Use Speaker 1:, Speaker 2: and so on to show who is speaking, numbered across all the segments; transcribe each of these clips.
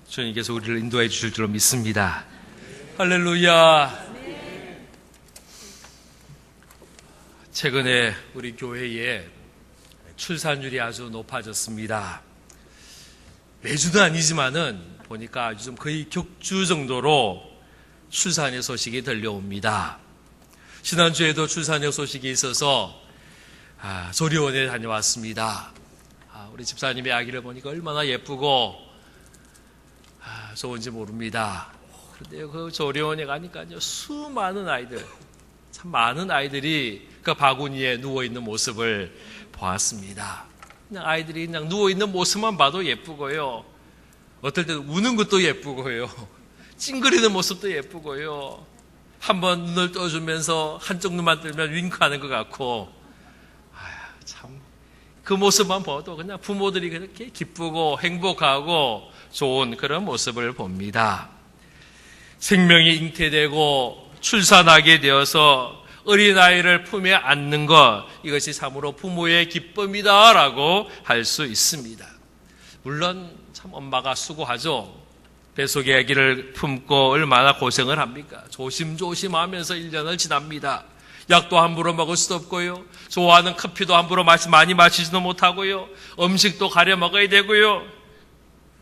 Speaker 1: 주님께서 우리를 인도해 주실 줄로 믿습니다. 할렐루야. 최근에 우리 교회에 출산율이 아주 높아졌습니다. 매주는 아니지만은 보니까 요즘 거의 격주 정도로 출산의 소식이 들려옵니다. 지난주에도 출산의 소식이 있어서 조리원에 다녀왔습니다. 우리 집사님의 아기를 보니까 얼마나 예쁘고 좋은지 모릅니다. 그런데 그 조리원에 가니까요, 수많은 아이들, 참 많은 아이들이 그 바구니에 누워있는 모습을 보았습니다. 그냥 아이들이 그냥 누워있는 모습만 봐도 예쁘고요. 어떨 때는 우는 것도 예쁘고요. 찡그리는 모습도 예쁘고요. 한번 눈을 떠주면서 한쪽 눈만 뜨면 윙크하는 것 같고, 참 그 모습만 봐도 그냥 부모들이 그렇게 기쁘고 행복하고 좋은 그런 모습을 봅니다. 생명이 잉태되고 출산하게 되어서 어린아이를 품에 안는 것, 이것이 참으로 부모의 기쁨이다라고 할 수 있습니다. 물론 참 엄마가 수고하죠. 뱃속에 아기를 품고 얼마나 고생을 합니까? 조심조심 하면서 1년을 지납니다. 약도 함부로 먹을 수도 없고요. 좋아하는 커피도 함부로 많이 마시지도 못하고요. 음식도 가려 먹어야 되고요.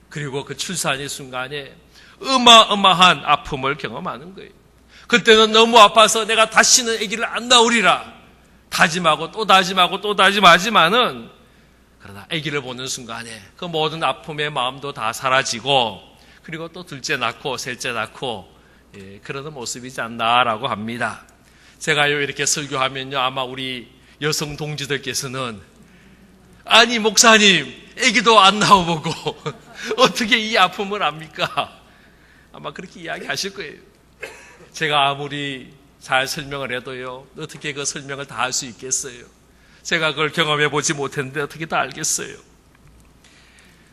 Speaker 1: 그리고 그 출산의 순간에 어마어마한 아픔을 경험하는 거예요. 그때는 너무 아파서 내가 다시는 아기를 안 낳으리라 다짐하고 또 다짐하고 또 다짐하지만은, 그러나 아기를 보는 순간에 그 모든 아픔의 마음도 다 사라지고, 그리고 또 둘째 낳고 셋째 낳고 그러는 모습이지 않나라고 합니다. 제가요 이렇게 설교하면요, 아마 우리 여성 동지들께서는 아니 목사님 아기도 안 낳아보고 어떻게 이 아픔을 압니까? 아마 그렇게 이야기하실 거예요. 제가 아무리 잘 설명을 해도요, 어떻게 그 설명을 다 할 수 있겠어요? 제가 그걸 경험해 보지 못했는데 어떻게 다 알겠어요?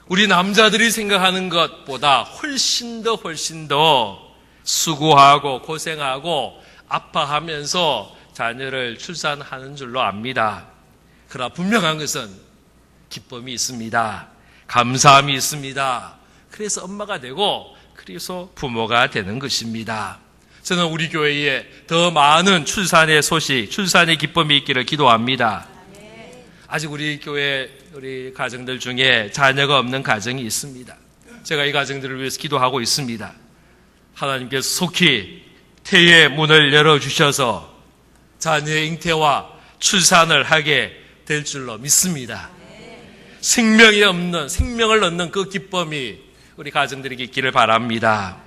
Speaker 1: 우리 남자들이 생각하는 것보다 훨씬 더 수고하고 고생하고 아파하면서 자녀를 출산하는 줄로 압니다. 그러나 분명한 것은 기쁨이 있습니다. 감사함이 있습니다. 그래서 엄마가 되고, 그래서 부모가 되는 것입니다. 저는 우리 교회에 더 많은 출산의 소식, 출산의 기쁨이 있기를 기도합니다. 아직 우리 교회 우리 가정들 중에 자녀가 없는 가정이 있습니다. 제가 이 가정들을 위해서 기도하고 있습니다. 하나님께서 속히 태의 문을 열어주셔서 자녀의 잉태와 출산을 하게 될 줄로 믿습니다. 생명이 없는, 생명을 얻는 그 기쁨이 우리 가정들에게 있기를 바랍니다.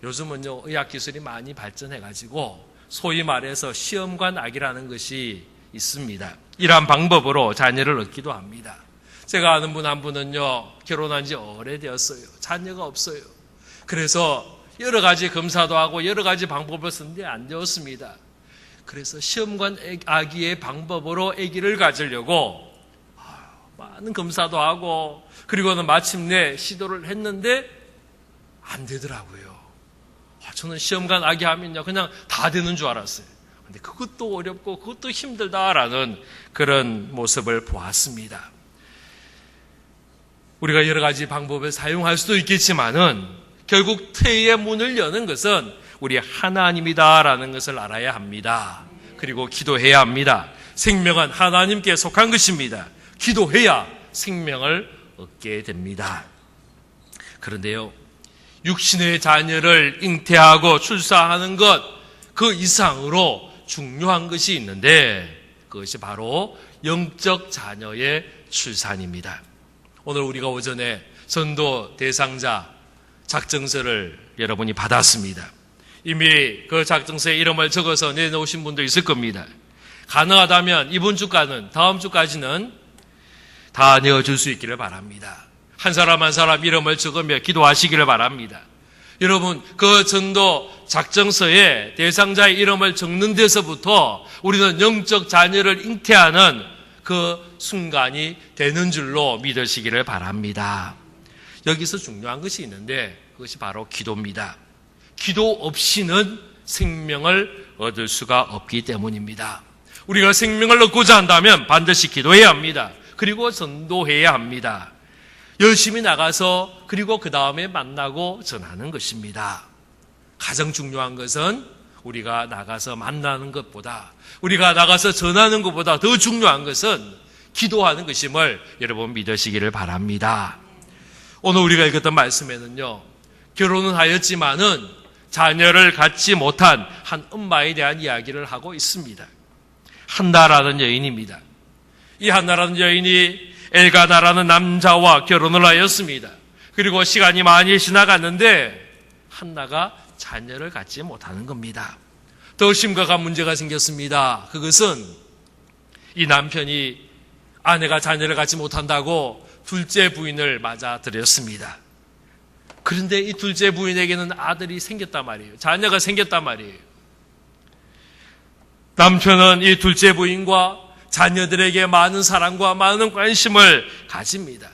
Speaker 1: 요즘은요, 의학기술이 많이 발전해가지고 소위 말해서 시험관 아기라는 것이 있습니다. 이러한 방법으로 자녀를 얻기도 합니다. 제가 아는 분 한 분은요, 결혼한 지 오래되었어요. 자녀가 없어요. 그래서 여러 가지 검사도 하고 여러 가지 방법을 썼는데 안 되었습니다. 그래서 시험관 아기의 방법으로 아기를 가지려고 많은 검사도 하고, 그리고는 마침내 시도를 했는데 안 되더라고요. 저는 시험관 아기 하면요, 그냥 다 되는 줄 알았어요. 근데 그것도 어렵고 그것도 힘들다라는 그런 모습을 보았습니다. 우리가 여러 가지 방법을 사용할 수도 있겠지만은 결국 태의 문을 여는 것은 우리 하나님이다라는 것을 알아야 합니다. 그리고 기도해야 합니다. 생명은 하나님께 속한 것입니다. 기도해야 생명을 얻게 됩니다. 그런데요, 육신의 자녀를 잉태하고 출산하는 것, 그 이상으로 중요한 것이 있는데, 그것이 바로 영적 자녀의 출산입니다. 오늘 우리가 오전에 전도 대상자 작정서를 여러분이 받았습니다. 이미 그 작정서에 이름을 적어서 내놓으신 분도 있을 겁니다. 가능하다면 이번 주까지는, 다음 주까지는 다 내어줄 수 있기를 바랍니다. 한 사람 한 사람 이름을 적으며 기도하시기를 바랍니다. 여러분, 그 전도 작정서에 대상자의 이름을 적는 데서부터 우리는 영적 자녀를 잉태하는 그 순간이 되는 줄로 믿으시기를 바랍니다. 여기서 중요한 것이 있는데, 그것이 바로 기도입니다. 기도 없이는 생명을 얻을 수가 없기 때문입니다. 우리가 생명을 얻고자 한다면 반드시 기도해야 합니다. 그리고 전도해야 합니다. 열심히 나가서 그리고 그 다음에 만나고 전하는 것입니다. 가장 중요한 것은 우리가 나가서 만나는 것보다, 우리가 나가서 전하는 것보다 더 중요한 것은 기도하는 것임을 여러분 믿으시기를 바랍니다. 오늘 우리가 읽었던 말씀에는요, 결혼은 하였지만은 자녀를 갖지 못한 한 엄마에 대한 이야기를 하고 있습니다. 한나라는 여인입니다. 이 한나라는 여인이 엘가나라는 남자와 결혼을 하였습니다. 그리고 시간이 많이 지나갔는데 한나가 자녀를 갖지 못하는 겁니다. 더 심각한 문제가 생겼습니다. 그것은 이 남편이 아내가 자녀를 갖지 못한다고 둘째 부인을 맞아들였습니다. 그런데 이 둘째 부인에게는 아들이 생겼단 말이에요. 자녀가 생겼단 말이에요. 남편은 이 둘째 부인과 자녀들에게 많은 사랑과 많은 관심을 가집니다.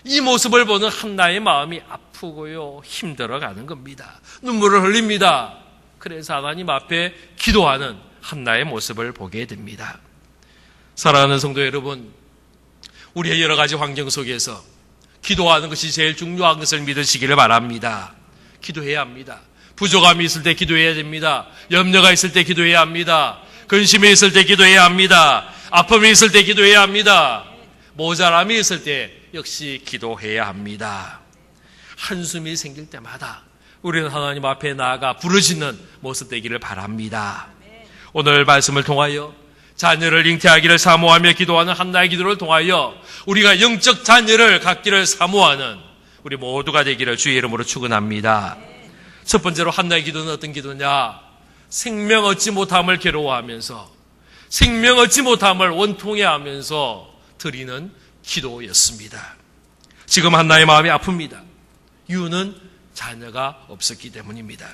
Speaker 1: 이 모습을 보는 한나의 마음이 아프고요, 힘들어가는 겁니다. 눈물을 흘립니다. 그래서 하나님 앞에 기도하는 한나의 모습을 보게 됩니다. 사랑하는 성도 여러분, 우리의 여러 가지 환경 속에서 기도하는 것이 제일 중요한 것을 믿으시기를 바랍니다. 기도해야 합니다. 부족함이 있을 때 기도해야 됩니다. 염려가 있을 때 기도해야 합니다. 근심이 있을 때 기도해야 합니다. 아픔이 있을 때 기도해야 합니다. 모자람이 있을 때 역시 기도해야 합니다. 한숨이 생길 때마다 우리는 하나님 앞에 나아가 부르짖는 모습 되기를 바랍니다. 오늘 말씀을 통하여 자녀를 잉태하기를 사모하며 기도하는 한나의 기도를 통하여 우리가 영적 자녀를 갖기를 사모하는 우리 모두가 되기를 주의 이름으로 축원합니다. 첫 번째로 한나의 기도는 어떤 기도냐? 생명 얻지 못함을 괴로워하면서 생명 얻지 못함을 원통해하면서 드리는 기도였습니다. 지금 한나의 마음이 아픕니다. 이유는 자녀가 없었기 때문입니다.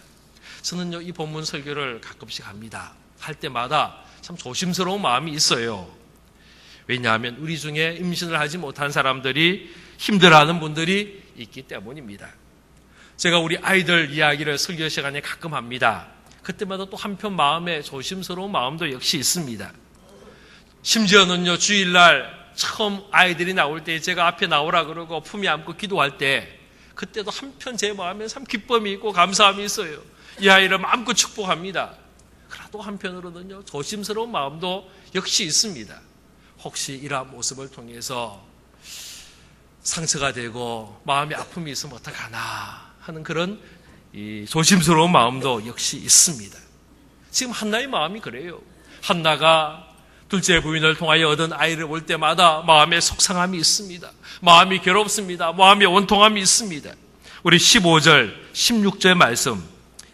Speaker 1: 저는요, 이 본문 설교를 가끔씩 합니다. 할 때마다 참 조심스러운 마음이 있어요. 왜냐하면 우리 중에 임신을 하지 못한 사람들이 힘들어하는 분들이 있기 때문입니다. 제가 우리 아이들 이야기를 설교 시간에 가끔 합니다. 그때마다 또 한편 마음에 조심스러운 마음도 역시 있습니다. 심지어는요, 주일날 처음 아이들이 나올 때 제가 앞에 나오라 그러고 품에 안고 기도할 때 그때도 한편 제 마음에 참 기쁨이 있고 감사함이 있어요. 이 아이를 마음껏 축복합니다. 그러나 또 한편으로는요, 조심스러운 마음도 역시 있습니다. 혹시 이러한 모습을 통해서 상처가 되고 마음의 아픔이 있으면 어떡하나 하는 그런 이 조심스러운 마음도 역시 있습니다. 지금 한나의 마음이 그래요. 한나가 둘째 부인을 통하여 얻은 아이를 볼 때마다 마음에 속상함이 있습니다. 마음이 괴롭습니다. 마음에 원통함이 있습니다. 우리 15절, 16절 말씀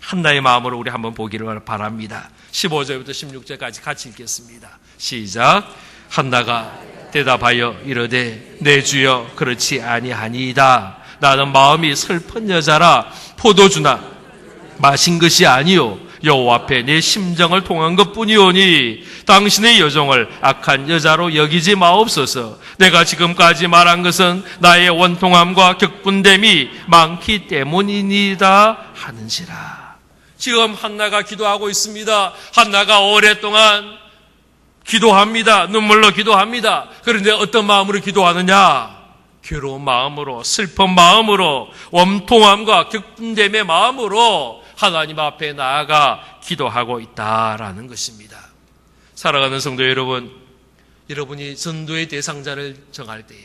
Speaker 1: 한나의 마음으로 우리 한번 보기를 바랍니다. 15절부터 16절까지 같이 읽겠습니다. 시작. 한나가 대답하여 이르되 내 주여 그렇지 아니하니이다. 나는 마음이 슬픈 여자라 포도주나 마신 것이 아니요 여호와 앞에 내 심정을 통한 것뿐이오니 당신의 여종을 악한 여자로 여기지 마옵소서. 내가 지금까지 말한 것은 나의 원통함과 격분됨이 많기 때문이니이다 하는지라. 지금 한나가 기도하고 있습니다. 한나가 오랫동안 기도합니다. 눈물로 기도합니다. 그런데 어떤 마음으로 기도하느냐? 괴로운 마음으로, 슬픈 마음으로, 원통함과 격분됨의 마음으로 하나님 앞에 나아가 기도하고 있다라는 것입니다. 사랑하는 성도 여러분, 여러분이 전도의 대상자를 정할 때에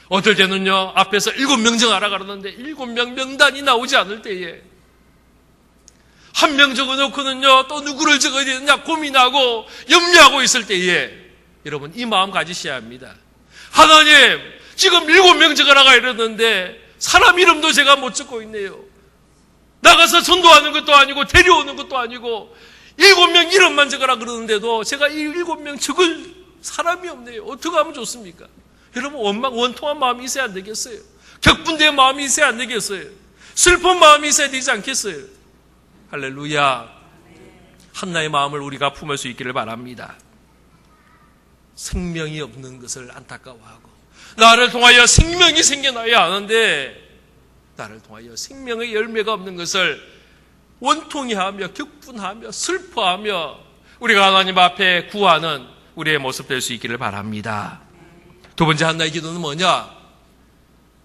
Speaker 1: 어떨 때는요, 앞에서 7명 정하라 그러는데 7명 명단이 나오지 않을 때에 한 명 적어놓고는요, 또 누구를 적어야 되느냐 고민하고 염려하고 있을 때에 여러분 이 마음 가지셔야 합니다. 하나님, 지금 7명 적어라가 이러는데 사람 이름도 제가 못 적고 있네요. 나가서 전도하는 것도 아니고 데려오는 것도 아니고 7명 이름만 적어라 그러는데도 제가 이 7명 적을 사람이 없네요. 어떻게 하면 좋습니까? 여러분 원통한 마음이 있어야 안 되겠어요? 격분된 마음이 있어야 안 되겠어요? 슬픈 마음이 있어야 되지 않겠어요? 할렐루야. 한나의 마음을 우리가 품을 수 있기를 바랍니다. 생명이 없는 것을 안타까워하고 나를 통하여 생명이 생겨나야 하는데 나를 통하여 생명의 열매가 없는 것을 원통해하며 격분하며 슬퍼하며 우리가 하나님 앞에 구하는 우리의 모습 될 수 있기를 바랍니다. 두 번째 한나의 기도는 뭐냐?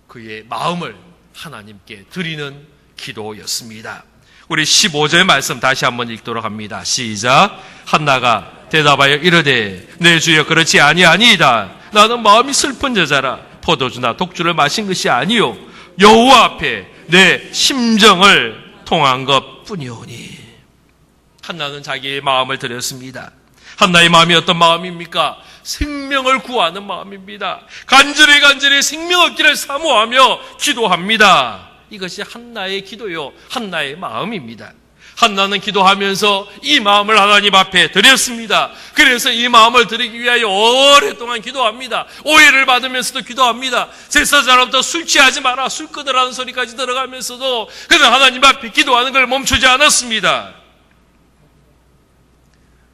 Speaker 1: 그의 마음을 하나님께 드리는 기도였습니다. 우리 15절 말씀 다시 한번 읽도록 합니다. 시작. 한나가 대답하여 이르되 내 주여 그렇지 아니이다. 나는 마음이 슬픈 여자라 포도주나 독주를 마신 것이 아니요 여호와 앞에 내 심정을 통한 것뿐이오니. 한나는 자기의 마음을 드렸습니다. 한나의 마음이 어떤 마음입니까? 생명을 구하는 마음입니다. 간절히 생명 얻기를 사모하며 기도합니다. 이것이 한나의 기도요, 한나의 마음입니다. 한나는 기도하면서 이 마음을 하나님 앞에 드렸습니다. 그래서 이 마음을 드리기 위하여 오랫동안 기도합니다. 오해를 받으면서도 기도합니다. 제사장으로부터 술 취하지 마라, 술 끊으라는 소리까지 들어가면서도 그는 하나님 앞에 기도하는 걸 멈추지 않았습니다.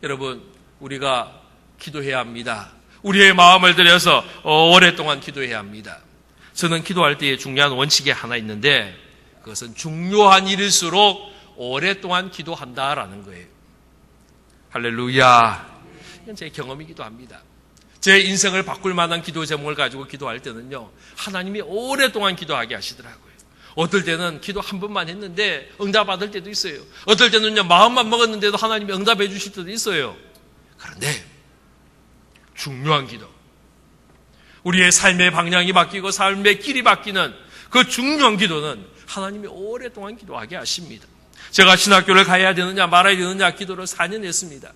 Speaker 1: 여러분, 우리가 기도해야 합니다. 우리의 마음을 들여서 오랫동안 기도해야 합니다. 저는 기도할 때에 중요한 원칙이 하나 있는데 그것은 중요한 일일수록 오랫동안 기도한다라는 거예요. 할렐루야. 이건 제 경험이기도 합니다. 제 인생을 바꿀 만한 기도 제목을 가지고 기도할 때는요, 하나님이 오랫동안 기도하게 하시더라고요. 어떨 때는 기도 한 번만 했는데 응답 받을 때도 있어요. 어떨 때는요, 마음만 먹었는데도 하나님이 응답해 주실 때도 있어요. 그런데 중요한 기도, 우리의 삶의 방향이 바뀌고 삶의 길이 바뀌는 그 중요한 기도는 하나님이 오랫동안 기도하게 하십니다. 제가 신학교를 가야 되느냐 말아야 되느냐 기도를 4년 했습니다.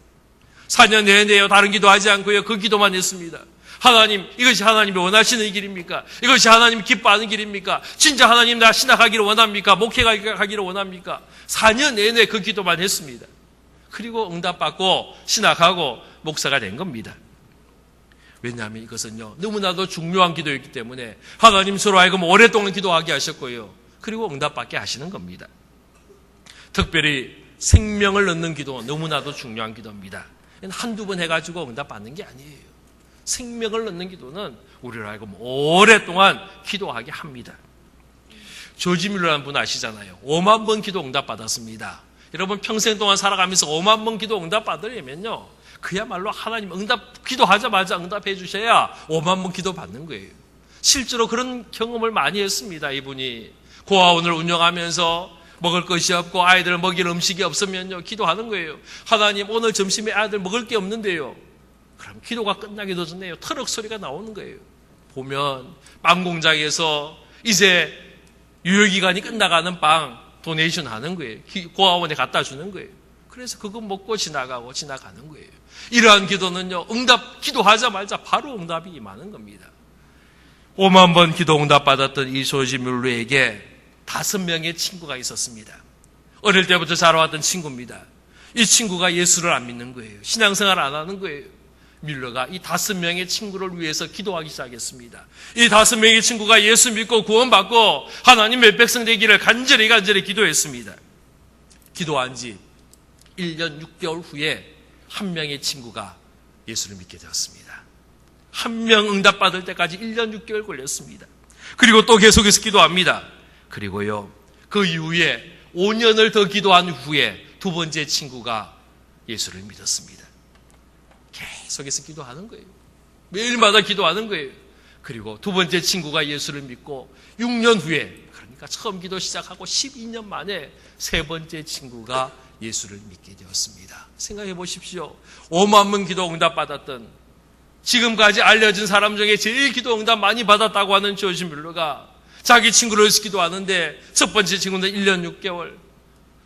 Speaker 1: 4년 내내요, 다른 기도하지 않고요, 그 기도만 했습니다. 하나님, 이것이 하나님이 원하시는 길입니까? 이것이 하나님이 기뻐하는 길입니까? 진짜 하나님 나 신학하기를 원합니까? 목회하기를 원합니까? 4년 내내 그 기도만 했습니다. 그리고 응답받고 신학하고 목사가 된 겁니다. 왜냐하면 이것은요, 너무나도 중요한 기도였기 때문에 하나님 서로 하여금 오랫동안 기도하게 하셨고요, 그리고 응답받게 하시는 겁니다. 특별히 생명을 넣는 기도는 너무나도 중요한 기도입니다. 한두 번 해가지고 응답받는 게 아니에요. 생명을 넣는 기도는 우리를 하여금 오랫동안 기도하게 합니다. 조지 뮬러라는 분 아시잖아요. 5만 번 기도 응답받았습니다. 여러분, 평생 동안 살아가면서 5만 번 기도 응답받으려면요, 그야말로 하나님 기도하자마자 응답해 주셔야 5만 번 기도 받는 거예요. 실제로 그런 경험을 많이 했습니다. 이분이 고아원을 운영하면서 먹을 것이 없고 아이들 먹일 음식이 없으면요, 기도하는 거예요. 하나님, 오늘 점심에 아이들 먹을 게 없는데요. 그럼 기도가 끝나기도 전에요, 트럭 소리가 나오는 거예요. 보면 빵 공장에서 이제 유효기간이 끝나가는 빵 도네이션 하는 거예요. 고아원에 갖다 주는 거예요. 그래서 그거 먹고 지나가는 거예요. 이러한 기도는요, 기도하자마자 바로 응답이 임하는 겁니다. 5만 번 기도 응답 받았던 이 조지 뮬러에게 5명의 친구가 있었습니다. 어릴 때부터 자라왔던 친구입니다. 이 친구가 예수를 안 믿는 거예요. 신앙생활 안 하는 거예요. 뮬러가 이 5명의 친구를 위해서 기도하기 시작했습니다. 이 5명의 친구가 예수 믿고 구원받고 하나님의 백성 되기를 간절히 기도했습니다. 기도한 지 1년 6개월 후에 한 명의 친구가 예수를 믿게 되었습니다. 한 명 응답받을 때까지 1년 6개월 걸렸습니다. 그리고 또 계속해서 기도합니다. 그리고요, 그 이후에 5년을 더 기도한 후에 두 번째 친구가 예수를 믿었습니다. 계속해서 기도하는 거예요. 매일마다 기도하는 거예요. 그리고 두 번째 친구가 예수를 믿고 6년 후에, 그러니까 처음 기도 시작하고 12년 만에 세 번째 친구가 예수를 믿게 되었습니다. 생각해 보십시오. 5만 번 기도 응답 받았던, 지금까지 알려진 사람 중에 제일 기도 응답 많이 받았다고 하는 조지 뮬러가 자기 친구를 위해서 기도하는데, 첫 번째 친구는 1년 6개월,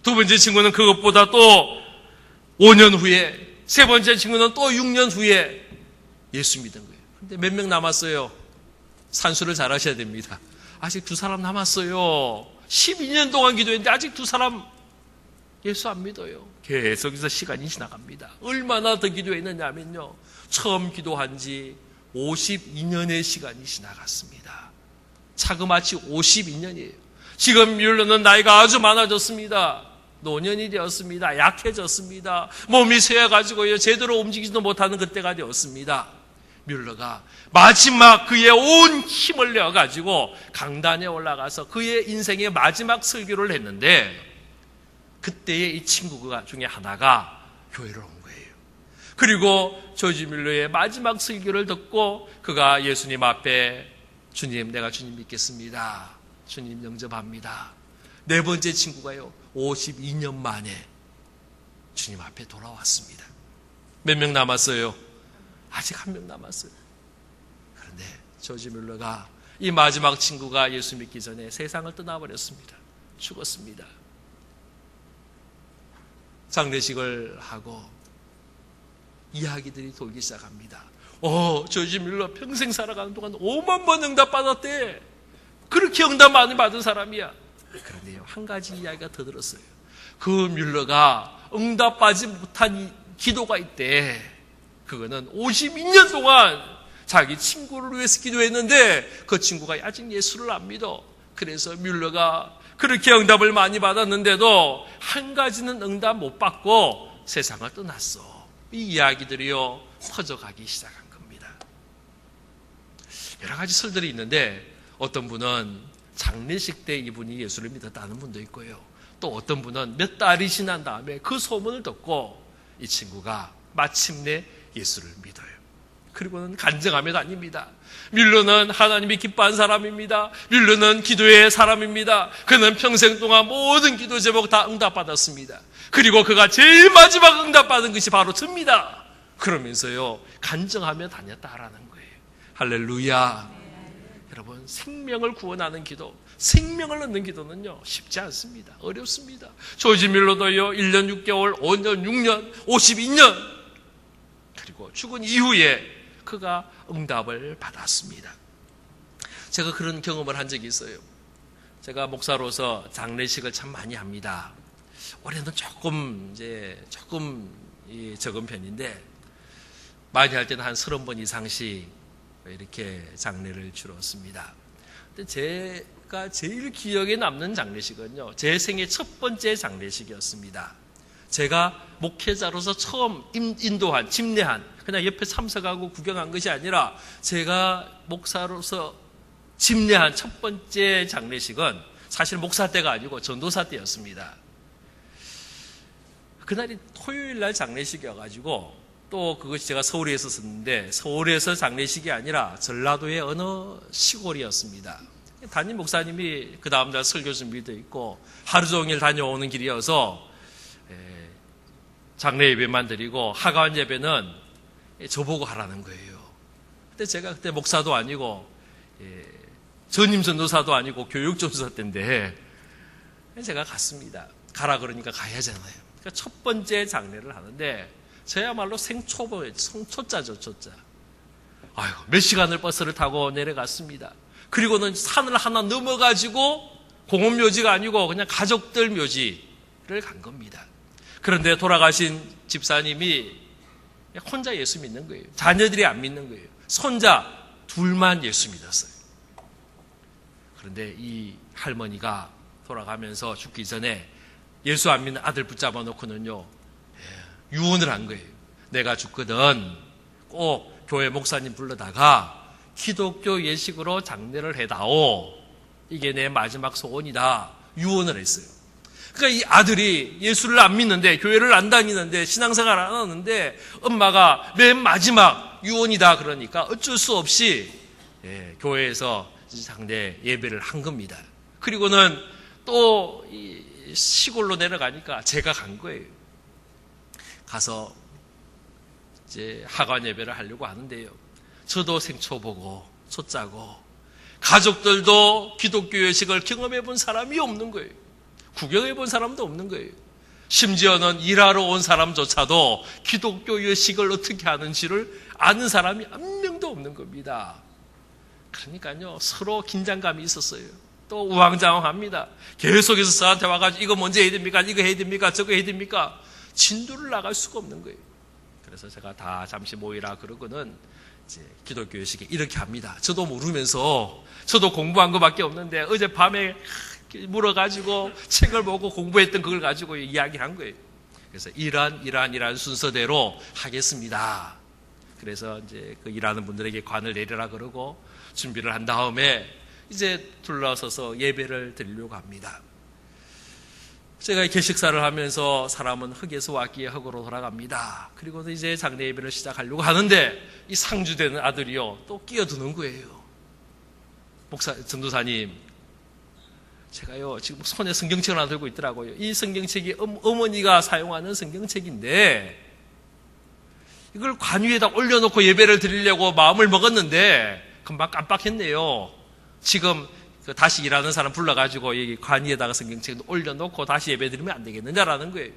Speaker 1: 두 번째 친구는 그것보다 또 5년 후에, 세 번째 친구는 또 6년 후에 예수 믿은 거예요. 근데 몇 명 남았어요? 산수를 잘 하셔야 됩니다. 아직 2사람 남았어요. 12년 동안 기도했는데 아직 2사람 예수 안 믿어요. 계속해서 시간이 지나갑니다. 얼마나 더 기도했느냐면요, 처음 기도한 지 52년의 시간이 지나갔습니다. 차그마치 52년이에요. 지금 뮬러는 나이가 아주 많아졌습니다. 노년이 되었습니다. 약해졌습니다. 몸이 쇠해가지고요, 제대로 움직이지도 못하는 그때가 되었습니다. 뮬러가 마지막 그의 온 힘을 내어가지고 강단에 올라가서 그의 인생의 마지막 설교를 했는데, 그때의 이 친구 중에 하나가 교회를 온 거예요. 그리고 조지 밀러의 마지막 설교를 듣고 그가 예수님 앞에 주님, 내가 주님 믿겠습니다. 주님 영접합니다. 네 번째 친구가요, 52년 만에 주님 앞에 돌아왔습니다. 몇 명 남았어요? 아직 한 명 남았어요. 그런데 조지 밀러가, 이 마지막 친구가 예수 믿기 전에 세상을 떠나버렸습니다. 죽었습니다. 장례식을 하고 이야기들이 돌기 시작합니다. 조지 밀러 평생 살아가는 동안 5만 번 응답받았대. 그렇게 응답 많이 받은 사람이야. 그런데요, 한 가지 이야기가 더 들었어요. 그 밀러가 응답받지 못한 기도가 있대. 그거는 52년 동안 자기 친구를 위해서 기도했는데 그 친구가 아직 예수를 안 믿어. 그래서 밀러가 그렇게 응답을 많이 받았는데도 한 가지는 응답 못 받고 세상을 떠났어. 이 이야기들이요, 퍼져가기 시작한 겁니다. 여러 가지 설들이 있는데 어떤 분은 장례식 때 이분이 예수를 믿었다는 분도 있고요. 또 어떤 분은 몇 달이 지난 다음에 그 소문을 듣고 이 친구가 마침내 예수를 믿어요. 그리고는 간증하며 다닙니다. 밀러는 하나님이 기뻐한 사람입니다. 밀러는 기도의 사람입니다. 그는 평생 동안 모든 기도 제목 다 응답받았습니다. 그리고 그가 제일 마지막 응답받은 것이 바로 접니다. 그러면서요, 간증하며 다녔다라는 거예요. 할렐루야. 여러분, 생명을 구원하는 기도, 생명을 얻는 기도는요, 쉽지 않습니다. 어렵습니다. 조지 밀러도요, 1년 6개월, 5년, 6년, 52년, 그리고 죽은 이후에 그가 응답을 받았습니다. 제가 그런 경험을 한 적이 있어요. 제가 목사로서 장례식을 참 많이 합니다. 올해는 조금 적은 편인데, 많이 할 때는 한 30번 이상씩 이렇게 장례를 치렀습니다. 근데 제가 제일 기억에 남는 장례식은요, 제 생애 첫 번째 장례식이었습니다. 제가 목회자로서 처음 인도한, 집례한, 그냥 옆에 참석하고 구경한 것이 아니라 제가 목사로서 집례한 첫 번째 장례식은 사실 목사 때가 아니고 전도사 때였습니다. 그날이 토요일 날 장례식이어가지고, 또 그것이 제가 서울에 있었는데 서울에서 장례식이 아니라 전라도의 어느 시골이었습니다. 담임 목사님이 그 다음날 설교 준비도 있고 하루 종일 다녀오는 길이어서 장례 예배만 드리고 하관 예배는 저보고 하라는 거예요. 근데 제가 그때 목사도 아니고 전임 전도사도 아니고 교육 전도사 때인데 제가 갔습니다. 가라 그러니까 가야잖아요. 그러니까 첫 번째 장례를 하는데 저야말로 생초자죠, 초자. 아이고, 몇 시간을 버스를 타고 내려갔습니다. 그리고는 산을 하나 넘어가지고 공원묘지가 아니고 그냥 가족들 묘지를 간 겁니다. 그런데 돌아가신 집사님이 혼자 예수 믿는 거예요. 자녀들이 안 믿는 거예요. 손자 둘만 예수 믿었어요. 그런데 이 할머니가 돌아가면서 죽기 전에 예수 안 믿는 아들 붙잡아 놓고는요, 유언을 한 거예요. 내가 죽거든 꼭 교회 목사님 불러다가 기독교 예식으로 장례를 해다오. 이게 내 마지막 소원이다. 유언을 했어요. 그러니까 이 아들이 예수를 안 믿는데, 교회를 안 다니는데, 신앙생활 안 하는데 엄마가 맨 마지막 유언이다 그러니까 어쩔 수 없이 교회에서 장례 예배를 한 겁니다. 그리고는 또 시골로 내려가니까 제가 간 거예요. 가서 이제 하관 예배를 하려고 하는데요, 저도 생초 보고 초짜고 가족들도 기독교 예식을 경험해 본 사람이 없는 거예요. 구경해 본 사람도 없는 거예요. 심지어는 일하러 온 사람조차도 기독교 예식을 어떻게 하는지를 아는 사람이 한 명도 없는 겁니다. 그러니까요, 서로 긴장감이 있었어요. 또 우왕좌왕합니다. 계속해서 저한테 와가지고 이거 먼저 해야 됩니까? 이거 해야 됩니까? 저거 해야 됩니까? 진도를 나갈 수가 없는 거예요. 그래서 제가 다 잠시 모이라 그러고는 이제 기독교 예식에 이렇게 합니다. 저도 모르면서, 저도 공부한 것밖에 없는데 어젯밤에 물어가지고 책을 보고 공부했던 그걸 가지고 이야기를 한 거예요. 그래서 이러한 순서대로 하겠습니다. 그래서 이제 그 일하는 분들에게 관을 내려라 그러고 준비를 한 다음에 이제 둘러서서 예배를 드리려고 합니다. 제가 개식사를 하면서 사람은 흙에서 왔기에 흙으로 돌아갑니다. 그리고 이제 장례 예배를 시작하려고 하는데 이 상주되는 아들이요 또 끼어드는 거예요. 전도사님, 제가요 지금 손에 성경책을 하나 들고 있더라고요. 이 성경책이 어머니가 사용하는 성경책인데 이걸 관 위에다 올려놓고 예배를 드리려고 마음을 먹었는데 금방 깜빡했네요. 지금 다시 일하는 사람 불러가지고 여기 관 위에다가 성경책 올려놓고 다시 예배 드리면 안 되겠느냐라는 거예요.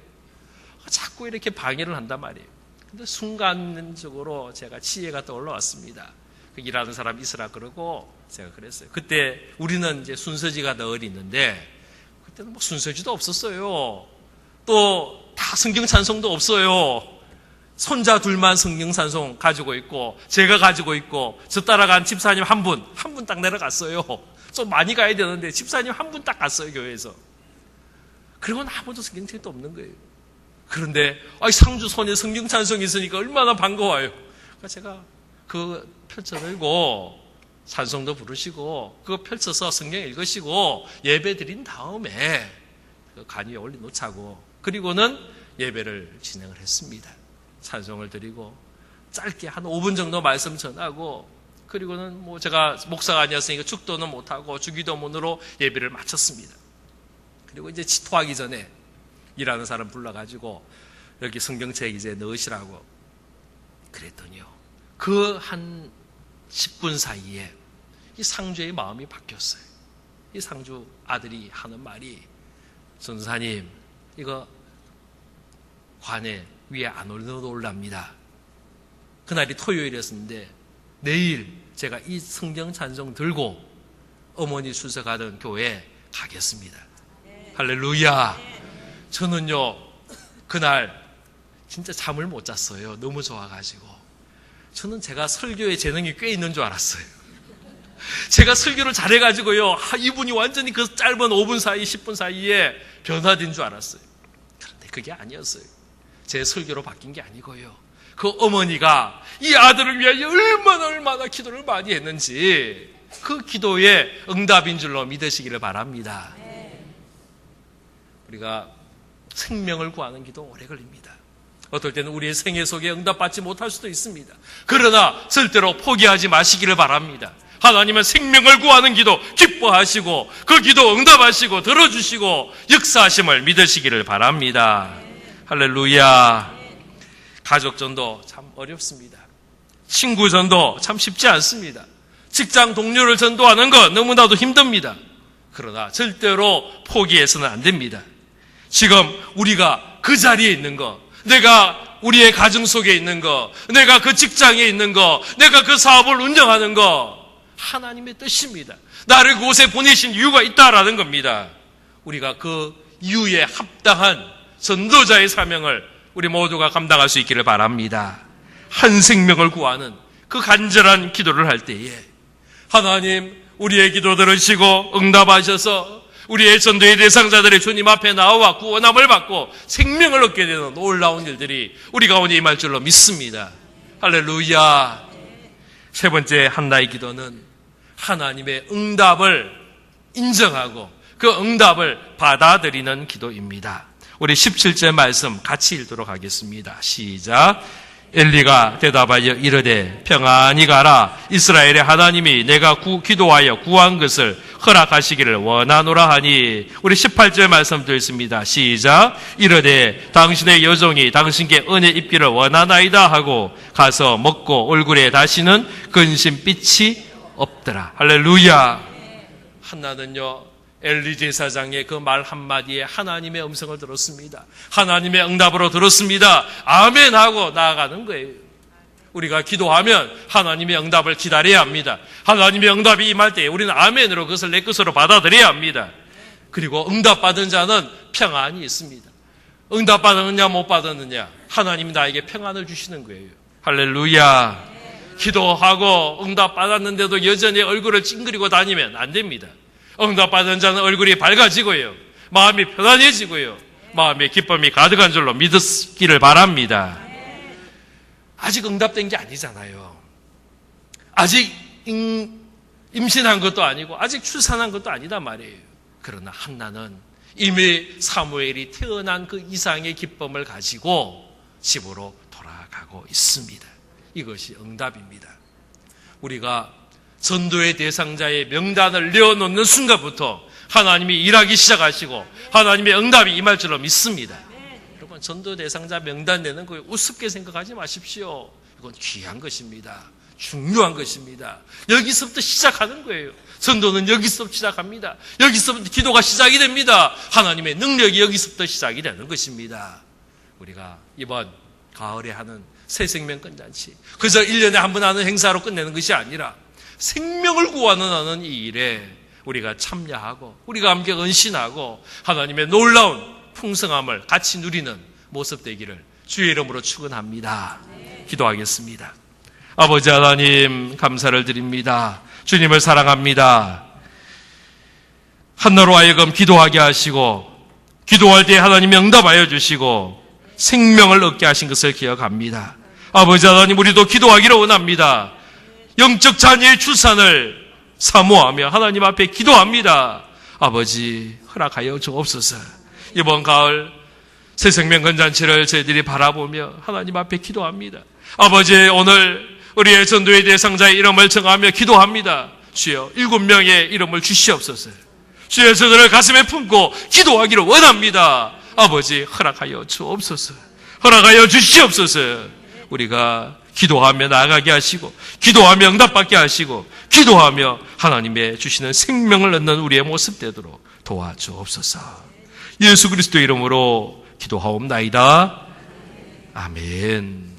Speaker 1: 자꾸 이렇게 방해를 한단 말이에요. 근데 순간적으로 제가 지혜가 떠올라왔습니다. 일하는 사람 있으라 그러고 제가 그랬어요. 그때 우리는 이제 순서지가 널 있는데 그때는 뭐 순서지도 없었어요. 또 다 성경 찬송도 없어요. 손자 둘만 성경 찬송 가지고 있고 제가 가지고 있고 저 따라간 집사님 한 분 딱 내려갔어요. 좀 많이 가야 되는데 집사님 한 분 딱 갔어요, 교회에서. 그리고는 아무도 성경책도 없는 거예요. 그런데 상주 손에 성경 찬송이 있으니까 얼마나 반가워요. 그러니까 제가 그거 펼쳐들고 찬송도 부르시고 그거 펼쳐서 성경 읽으시고 예배 드린 다음에 그 관 위에 올려놓자고 그리고는 예배를 진행을 했습니다. 찬송을 드리고 짧게 한 5분 정도 말씀 전하고 그리고는 뭐 제가 목사가 아니었으니까 축도는 못하고 주기도문으로 예배를 마쳤습니다. 그리고 이제 치토하기 전에 일하는 사람 불러가지고 여기 성경책 이제 넣으시라고 그랬더니요. 그 한 10분 사이에 이 상주의 마음이 바뀌었어요. 이 상주 아들이 하는 말이 전도사님 이거 관에 위에 안 올랍니다. 그날이 토요일이었는데 내일 제가 이 성경 찬송 들고 어머니 수석하던 교회에 가겠습니다. 할렐루야. 저는요 그날 진짜 잠을 못 잤어요. 너무 좋아가지고. 저는 제가 설교에 재능이 꽤 있는 줄 알았어요. 제가 설교를 잘해가지고요 이분이 완전히 그 짧은 5분 사이 10분 사이에 변화된 줄 알았어요. 그런데 그게 아니었어요. 제 설교로 바뀐 게 아니고요. 그 어머니가 이 아들을 위하여 얼마나 기도를 많이 했는지 그 기도의 응답인 줄로 믿으시기를 바랍니다. 우리가 생명을 구하는 기도 오래 걸립니다. 어떨 때는 우리의 생애 속에 응답받지 못할 수도 있습니다. 그러나 절대로 포기하지 마시기를 바랍니다. 하나님은 생명을 구하는 기도 기뻐하시고 그 기도 응답하시고 들어주시고 역사하심을 믿으시기를 바랍니다. 할렐루야. 가족전도 참 어렵습니다. 친구전도 참 쉽지 않습니다. 직장 동료를 전도하는 것 너무나도 힘듭니다. 그러나 절대로 포기해서는 안 됩니다. 지금 우리가 그 자리에 있는 것, 내가 우리의 가정 속에 있는 것, 내가 그 직장에 있는 것, 내가 그 사업을 운영하는 것 하나님의 뜻입니다. 나를 그곳에 보내신 이유가 있다라는 겁니다. 우리가 그 이유에 합당한 전도자의 사명을 우리 모두가 감당할 수 있기를 바랍니다. 한 생명을 구하는 그 간절한 기도를 할 때에 하나님 우리의 기도 들으시고 응답하셔서 우리의 전도의 대상자들이 주님 앞에 나와 구원함을 받고 생명을 얻게 되는 놀라운 일들이 우리 가운데 임할 줄로 믿습니다. 할렐루야. 세 번째 한나의 기도는 하나님의 응답을 인정하고 그 응답을 받아들이는 기도입니다. 우리 17절 말씀 같이 읽도록 하겠습니다. 시작. 엘리가 대답하여 이르되 평안히 가라. 이스라엘의 하나님이 내가 기도하여 구한 것을 허락하시기를 원하노라 하니. 우리 18절 말씀도 있습니다. 시작. 이르되 당신의 여종이 당신께 은혜 입기를 원하나이다 하고 가서 먹고 얼굴에 다시는 근심빛이 없더라. 할렐루야. 한나는요 엘리 제사장의 그 말 한마디에 하나님의 음성을 들었습니다. 하나님의 응답으로 들었습니다. 아멘 하고 나아가는 거예요. 우리가 기도하면 하나님의 응답을 기다려야 합니다. 하나님의 응답이 임할 때 우리는 아멘으로 그것을 내 것으로 받아들여야 합니다. 그리고 응답받은 자는 평안이 있습니다. 응답받았느냐 못 받았느냐 하나님이 나에게 평안을 주시는 거예요. 할렐루야. 기도하고 응답받았는데도 여전히 얼굴을 찡그리고 다니면 안 됩니다. 응답받은 자는 얼굴이 밝아지고요. 마음이 편안해지고요. 마음에 기쁨이 가득한 줄로 믿기를 바랍니다. 아직 응답된 게 아니잖아요. 아직 임신한 것도 아니고 아직 출산한 것도 아니다 말이에요. 그러나 한나는 이미 사무엘이 태어난 그 이상의 기쁨을 가지고 집으로 돌아가고 있습니다. 이것이 응답입니다. 우리가 전도의 대상자의 명단을 내어놓는 순간부터 하나님이 일하기 시작하시고 하나님의 응답이 임할 줄로 믿습니다. 여러분, 전도 대상자 명단 내는 거 우습게 생각하지 마십시오. 이건 귀한 것입니다. 중요한 것입니다. 여기서부터 시작하는 거예요. 전도는 여기서부터 시작합니다. 여기서부터 기도가 시작이 됩니다. 하나님의 능력이 여기서부터 시작이 되는 것입니다. 우리가 이번 가을에 하는 새생명건잔치, 그저 1년에 한 번 하는 행사로 끝내는 것이 아니라 생명을 구원하는 이 일에 우리가 참여하고 우리가 함께 헌신하고 하나님의 놀라운 풍성함을 같이 누리는 모습 되기를 주의 이름으로 축원합니다. 기도하겠습니다. 아버지 하나님, 감사를 드립니다. 주님을 사랑합니다. 한나로 하여금 기도하게 하시고 기도할 때 하나님이 응답하여 주시고 생명을 얻게 하신 것을 기억합니다. 아버지 하나님, 우리도 기도하기를 원합니다. 영적 자녀의 출산을 사모하며 하나님 앞에 기도합니다. 아버지, 허락하여 주옵소서. 이번 가을 새생명건잔치를 저희들이 바라보며 하나님 앞에 기도합니다. 아버지, 오늘 우리의 전도의 대상자의 이름을 정하며 기도합니다. 주여, 7명의 이름을 주시옵소서. 주여, 저들을 가슴에 품고 기도하기를 원합니다. 아버지, 허락하여 주옵소서. 허락하여 주시옵소서. 우리가 기도하며 나아가게 하시고 기도하며 응답받게 하시고 기도하며 하나님의 주시는 생명을 얻는 우리의 모습 되도록 도와주옵소서. 예수 그리스도 이름으로 기도하옵나이다. 아멘.